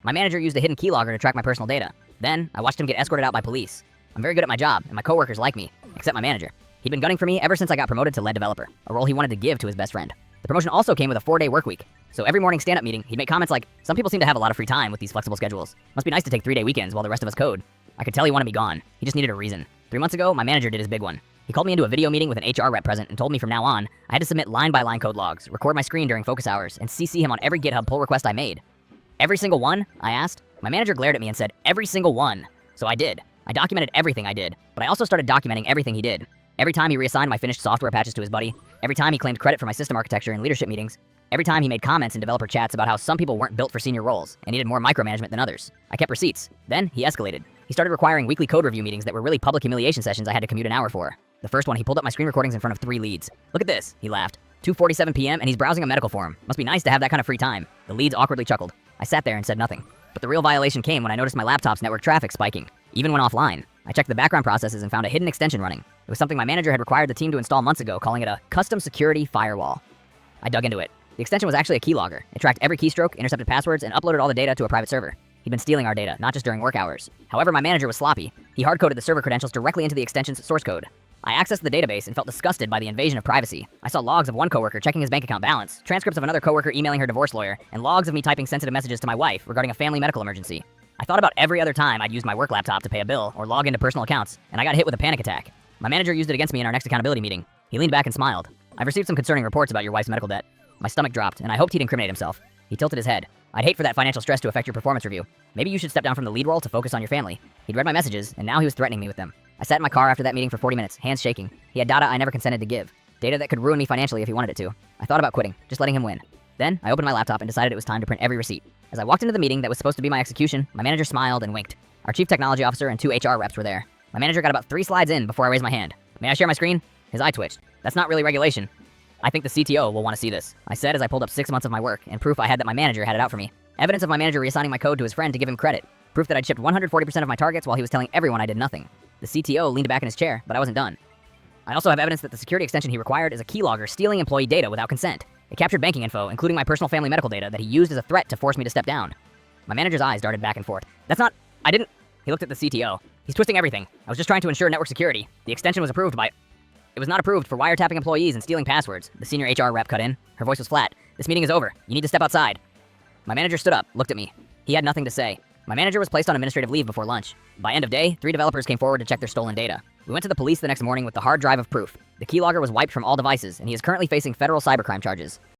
My manager used a hidden keylogger to track my personal data. Then, I watched him get escorted out by police. I'm very good at my job, and my coworkers like me, except my manager. He'd been gunning for me ever since I got promoted to lead developer, a role he wanted to give to his best friend. The promotion also came with a 4-day work week. So every morning stand-up meeting, he'd make comments like, "Some people seem to have a lot of free time with these flexible schedules. Must be nice to take 3-day weekends while the rest of us code." I could tell he wanted me gone. He just needed a reason. 3 months ago, my manager did his big one. He called me into a video meeting with an HR rep present and told me from now on, I had to submit line-by-line code logs, record my screen during focus hours, and CC him on every GitHub pull request I made. Every single one? I asked. My manager glared at me and said, "Every single one." So I did. I documented everything I did, but I also started documenting everything he did. Every time he reassigned my finished software patches to his buddy, every time he claimed credit for my system architecture in leadership meetings, every time he made comments in developer chats about how some people weren't built for senior roles and needed more micromanagement than others. I kept receipts. Then he escalated. He started requiring weekly code review meetings that were really public humiliation sessions I had to commute an hour for. The first one, he pulled up my screen recordings in front of 3 leads. "Look at this," he laughed. 2:47 p.m. and he's browsing a medical form. Must be nice to have that kind of free time. The leads awkwardly chuckled. I sat there and said nothing. But the real violation came when I noticed my laptop's network traffic spiking, even when offline. I checked the background processes and found a hidden extension running. It was something my manager had required the team to install months ago, calling it a custom security firewall. I dug into it. The extension was actually a keylogger. It tracked every keystroke, intercepted passwords, and uploaded all the data to a private server. He'd been stealing our data, not just during work hours. However, my manager was sloppy. He hard-coded the server credentials directly into the extension's source code. I accessed the database and felt disgusted by the invasion of privacy. I saw logs of one coworker checking his bank account balance, transcripts of another coworker emailing her divorce lawyer, and logs of me typing sensitive messages to my wife regarding a family medical emergency. I thought about every other time I'd used my work laptop to pay a bill or log into personal accounts, and I got hit with a panic attack. My manager used it against me in our next accountability meeting. He leaned back and smiled. "I've received some concerning reports about your wife's medical debt." My stomach dropped, and I hoped he'd incriminate himself. He tilted his head. "I'd hate for that financial stress to affect your performance review. Maybe you should step down from the lead role to focus on your family." He'd read my messages, and now he was threatening me with them. I sat in my car after that meeting for 40 minutes, hands shaking. He had data I never consented to give. Data that could ruin me financially if he wanted it to. I thought about quitting, just letting him win. Then, I opened my laptop and decided it was time to print every receipt. As I walked into the meeting that was supposed to be my execution, my manager smiled and winked. Our chief technology officer and 2 HR reps were there. My manager got about 3 slides in before I raised my hand. "May I share my screen?" His eye twitched. "That's not really regulation." "I think the CTO will want to see this," I said as I pulled up 6 months of my work and proof I had that my manager had it out for me. Evidence of my manager reassigning my code to his friend to give him credit. Proof that I'd shipped 140% of my targets while he was telling everyone I did nothing. The CTO leaned back in his chair, but I wasn't done. I also have evidence that the security extension he required is a keylogger stealing employee data without consent. It captured banking info, including my personal family medical data, that he used as a threat to force me to step down. My manager's eyes darted back and forth. I didn't..." He looked at the CTO. "He's twisting everything. I was just trying to ensure network security. The extension was approved by..." "It was not approved for wiretapping employees and stealing passwords," the senior HR rep cut in. Her voice was flat. "This meeting is over. You need to step outside." My manager stood up, looked at me. He had nothing to say. My manager was placed on administrative leave before lunch. By end of day, 3 developers came forward to check their stolen data. We went to the police the next morning with the hard drive of proof. The keylogger was wiped from all devices, and he is currently facing federal cybercrime charges.